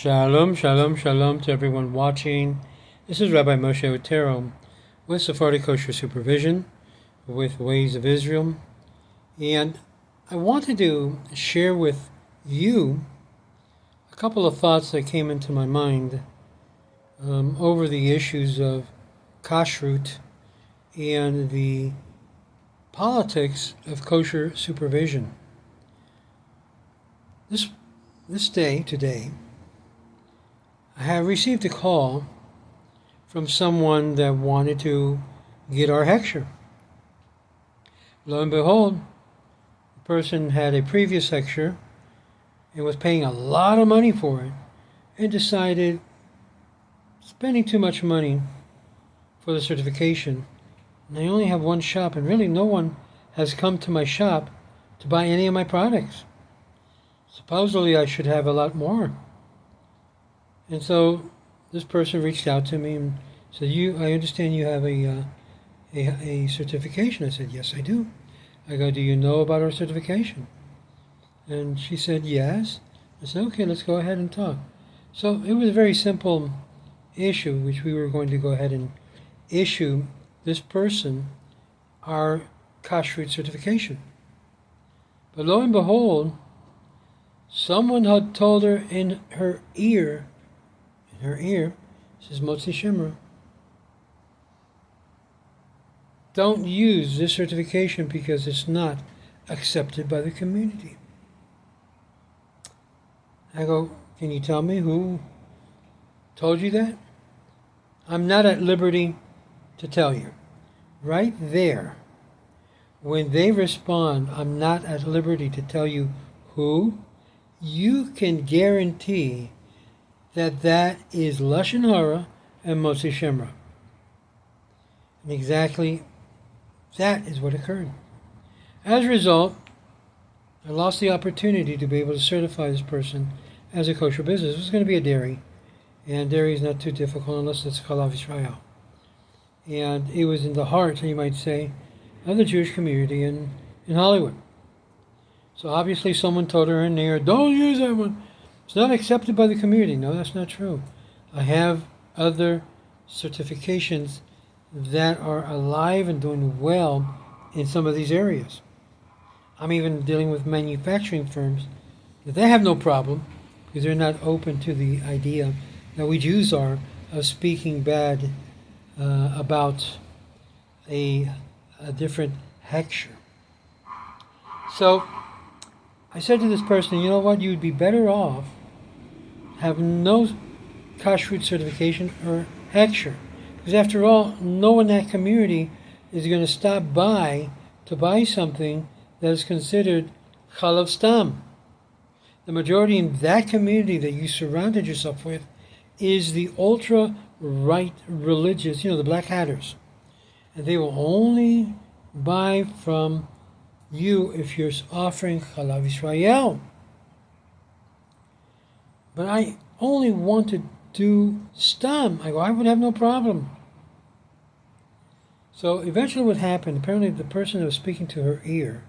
Shalom, shalom, shalom to everyone watching. This is Rabbi Moshe Otero with Sephardi Kosher Supervision with Ways of Israel. And I wanted to share with you a couple of thoughts that came into my mind over the issues of kashrut and the politics of kosher supervision. Today, I have received a call from someone that wanted to get our hechsher. Lo and behold, the person had a previous hechsher and was paying a lot of money for it and decided spending too much money for the certification. And I only have one shop, and really no one has come to my shop to buy any of my products. Supposedly I should have a lot more. And so this person reached out to me and said, I understand you have a certification. I said, yes, I do. I go, do you know about our certification? And she said, yes. I said, okay, let's go ahead and talk. So it was a very simple issue, which we were going to go ahead and issue this person our kashrut certification. But lo and behold, someone had told her in her ear, says Motse Shemra, don't use this certification because it's not accepted by the community. I go, can you tell me who told you that? I'm not at liberty to tell you. Right there, when they respond, I'm not at liberty to tell you who, you can guarantee that is Lashon Hara and Motse Shemra. And exactly that is what occurred. As a result, I lost the opportunity to be able to certify this person as a kosher business. It was going to be a dairy, and dairy is not too difficult unless it's Chalav Yisrael. And it was in the heart, you might say, of the Jewish community in Hollywood. So obviously someone told her in there, don't use that one. It's not accepted by the community. No, that's not true. I have other certifications that are alive and doing well in some of these areas. I'm even dealing with manufacturing firms that they have no problem because they're not open to the idea that we Jews are of speaking bad about a different hechsher. So I said to this person, you know what, you'd be better off having no kashrut certification or hechsher. Because after all, no one in that community is going to stop by to buy something that is considered chalav stam. The majority in that community that you surrounded yourself with is the ultra-right religious, the black hatters. And they will only buy from you if you're offering Chalav Yisrael. But I only want to do stam. I go, I would have no problem. So eventually what happened, apparently the person that was speaking to her ear,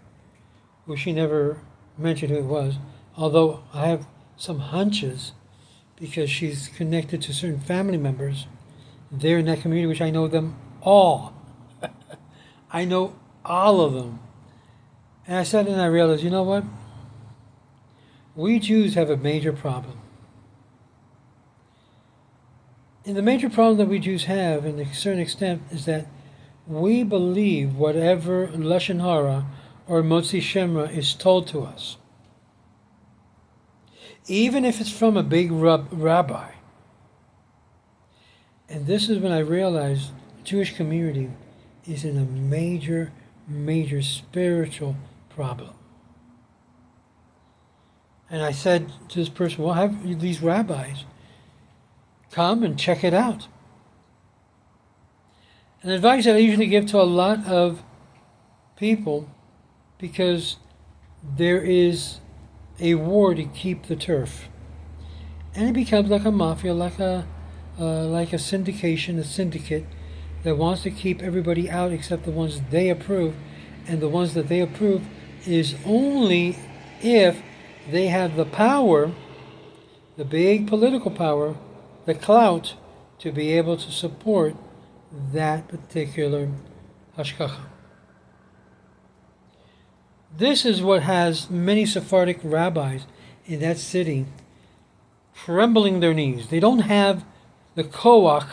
who she never mentioned who it was, although I have some hunches because she's connected to certain family members there in that community, which I know them all. I know all of them. And I sat and I realized, you know what? We Jews have a major problem. And the major problem that we Jews have, in a certain extent, is that we believe whatever Lashon Hara or Motse Shemra is told to us. Even if it's from a big rabbi. And this is when I realized the Jewish community is in a major, major spiritual problem. And I said to this person, well, have these rabbis come and check it out. An advice that I usually give to a lot of people, because there is a war to keep the turf. And it becomes like a mafia, like a syndication, a syndicate that wants to keep everybody out except the ones they approve. And the ones that they approve is only if they have the power the big political power, the clout, to be able to support that particular hashkacha. This is what has many Sephardic rabbis in that city trembling their knees. They don't have the koach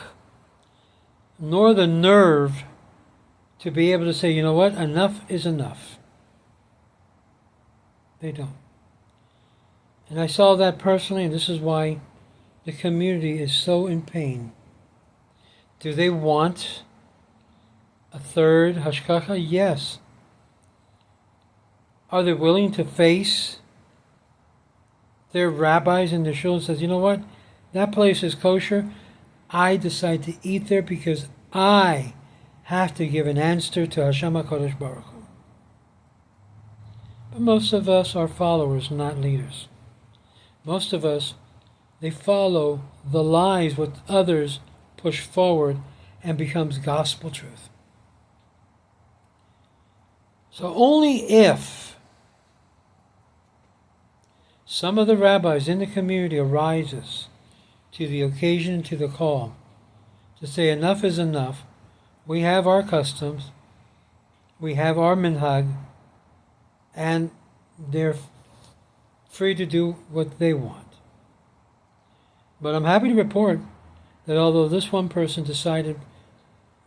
nor the nerve to be able to say, you know what, enough is enough. They don't. And I saw that personally, and this is why the community is so in pain. Do they want a third hashkacha? Yes. Are they willing to face their rabbis and their shul and says, you know what, that place is kosher. I decide to eat there because I have to give an answer to Hashem HaKadosh Baruch Hu. But most of us are followers, not leaders. Most of us, they follow the lies what others push forward and becomes gospel truth. So only if some of the rabbis in the community arises to the occasion, to the call, to say enough is enough. We have our customs, we have our minhag, and they're free to do what they want. But I'm happy to report that although this one person decided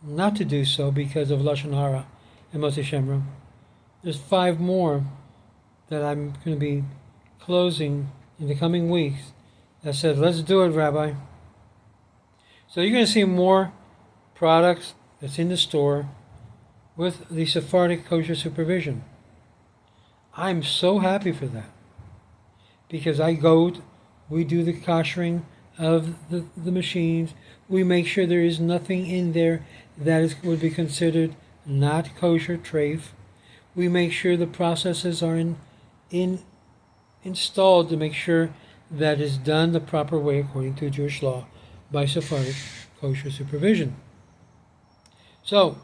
not to do so because of Lashon Hara and Motse Shemra, there's 5 more that I'm going to be closing in the coming weeks that said, let's do it, Rabbi. So you're going to see more products that's in the store with the Sephardic kosher supervision. I'm so happy for that. Because we do the koshering of the machines. We make sure there is nothing in there that would be considered not kosher treif. We make sure the processes are installed to make sure that is done the proper way according to Jewish law by Sephardic kosher supervision. So,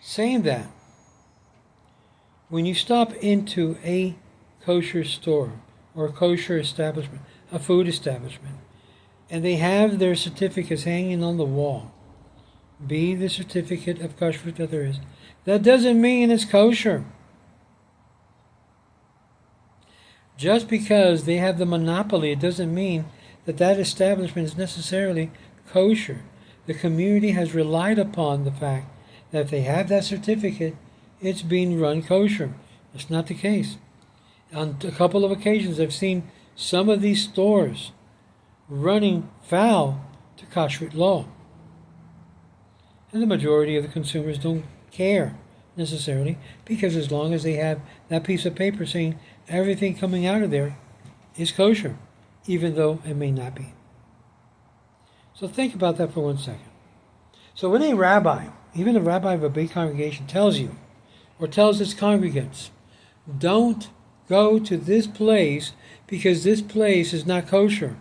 saying that, when you stop into a kosher store or a kosher establishment, a food establishment, and they have their certificates hanging on the wall, be the certificate of kashrut that there is, that doesn't mean it's kosher. Just because they have the monopoly, it doesn't mean that that establishment is necessarily kosher. The community has relied upon the fact that if they have that certificate, it's being run kosher. That's not the case. On a couple of occasions, I've seen some of these stores running foul to kashrut law. And the majority of the consumers don't care necessarily, because as long as they have that piece of paper saying everything coming out of there is kosher, even though it may not be. So think about that for 1 second. So when a rabbi, even a rabbi of a big congregation, tells you, or tells its congregants, don't go to this place because this place is not kosher.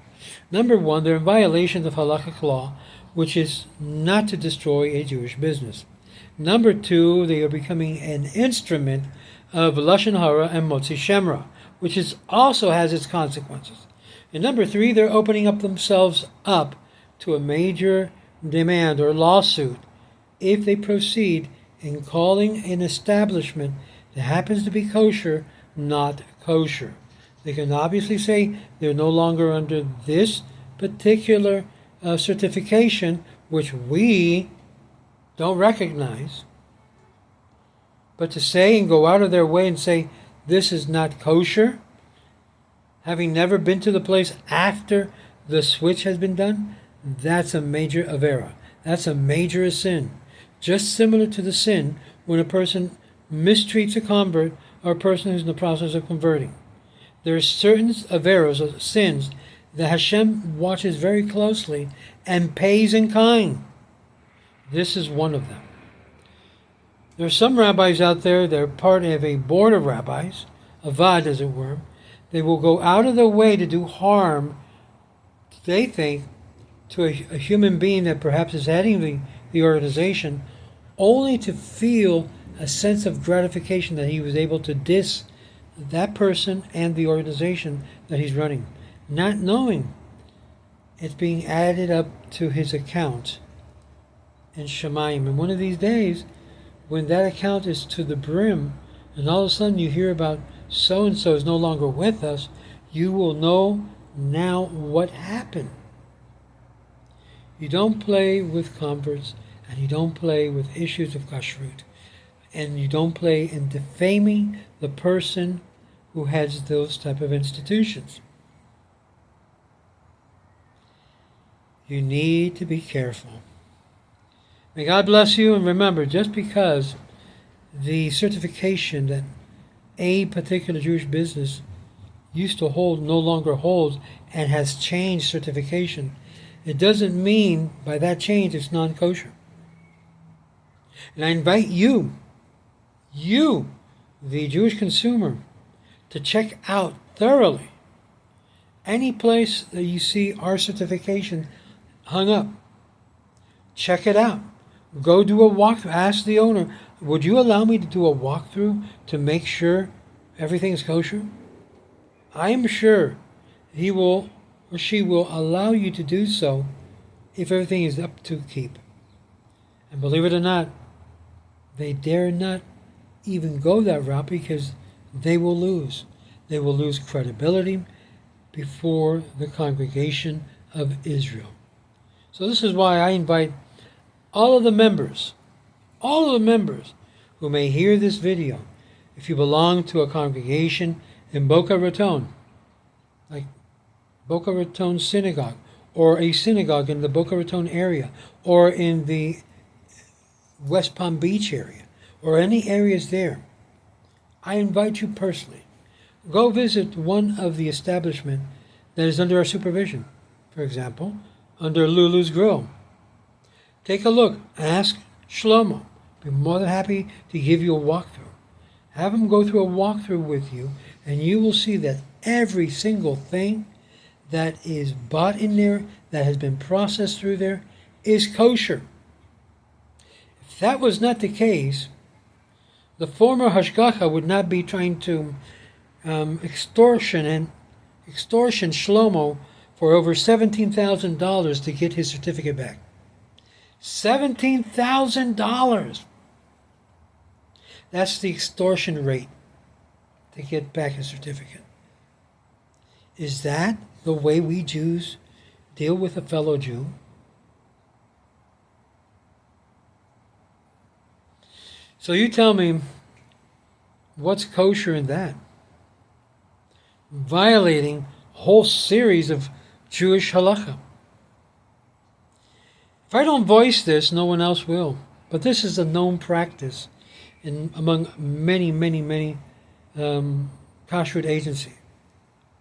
Number one, they're in violation of halakhic law, which is not to destroy a Jewish business. Number two, they are becoming an instrument of Lashon Hara and Motse Shemra, which also has its consequences. And number three, they're opening up themselves up to a major demand or lawsuit if they proceed in calling an establishment that happens to be kosher not kosher. They can obviously say they're no longer under this particular certification, which we don't recognize. But to say and go out of their way and say this is not kosher, having never been to the place after the switch has been done, that's a major avera. That's a major sin. Just similar to the sin when a person mistreats a convert or a person who's in the process of converting. There are certain averos or sins that Hashem watches very closely and pays in kind. This is one of them. There are some rabbis out there, they're part of a board of rabbis, a vad as it were. They will go out of their way to do harm, they think, to a human being that perhaps is heading the organization, only to feel a sense of gratification that he was able to diss that person and the organization that he's running, not knowing it's being added up to his account in Shemayim. And one of these days, when that account is to the brim, and all of a sudden you hear about so-and-so is no longer with us, you will know now what happened. You don't play with converts, and you don't play with issues of kashrut, and you don't play in defaming the person who heads those type of institutions. You need to be careful. May God bless you, and remember, just because the certification that a particular Jewish business used to hold no longer holds and has changed certification, it doesn't mean by that change it's non-kosher. And I invite you, the Jewish consumer, to check out thoroughly any place that you see our certification hung up. Check it out. Go do a walkthrough. Ask the owner, would you allow me to do a walkthrough to make sure everything is kosher? I am sure he will or she will allow you to do so if everything is up to keep. And believe it or not, they dare not even go that route because they will lose. They will lose credibility before the congregation of Israel. So this is why I invite all of the members who may hear this video, if you belong to a congregation in Boca Raton, like Boca Raton Synagogue, or a synagogue in the Boca Raton area, or in the West Palm Beach area, or any areas there, I invite you personally, go visit one of the establishments that is under our supervision. For example, under Lulu's Grill. Take a look. Ask Shlomo. Be more than happy to give you a walkthrough. Have him go through a walkthrough with you, and you will see that every single thing that is bought in there, that has been processed through there, is kosher. If that was not the case, the former Hashgacha would not be trying to extortion Shlomo for over $17,000 to get his certificate back. $17,000! That's the extortion rate to get back his certificate. Is that the way we Jews deal with a fellow Jew? So you tell me, what's kosher in that? Violating a whole series of Jewish halacha. If I don't voice this, no one else will. But this is a known practice among many Kashrut Agency,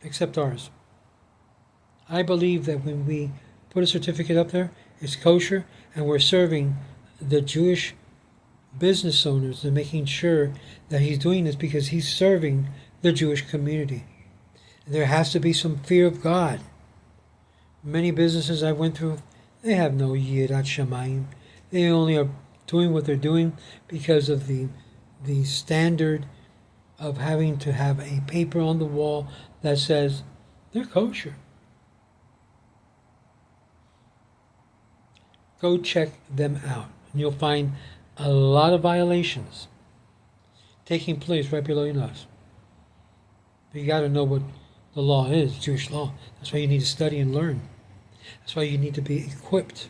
except ours. I believe that when we put a certificate up there, it's kosher, and we're serving the Jewish business owners and making sure that he's doing this because he's serving the Jewish community. And there has to be some fear of God. Many businesses I went through, they have no yirat shamayim. They only are doing what they're doing because of the standard of having to have a paper on the wall that says they're kosher. Go check them out, and you'll find a lot of violations taking place right below your nose. But you got to know what the law is, Jewish law. That's why you need to study and learn. That's why you need to be equipped.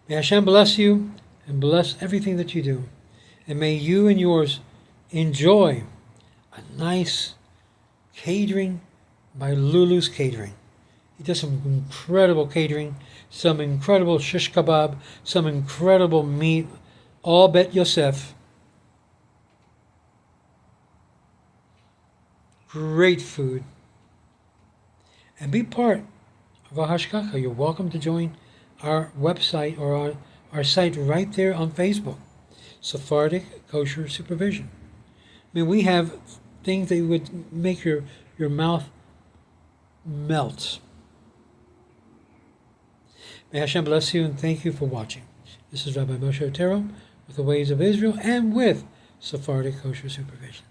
May Hashem bless you and bless everything that you do. And may you and yours enjoy a nice catering by Lulu's Catering. He does some incredible catering, some incredible shish kebab, some incredible meat, all Bet Yosef. Great food. And be part of our hashgacha. You're welcome to join our website or our site right there on Facebook. Sephardic Kosher Supervision. I mean, we have things that would make your mouth melt. May Hashem bless you and thank you for watching. This is Rabbi Moshe Otero with the Ways of Israel and with Sephardic Kosher Supervision.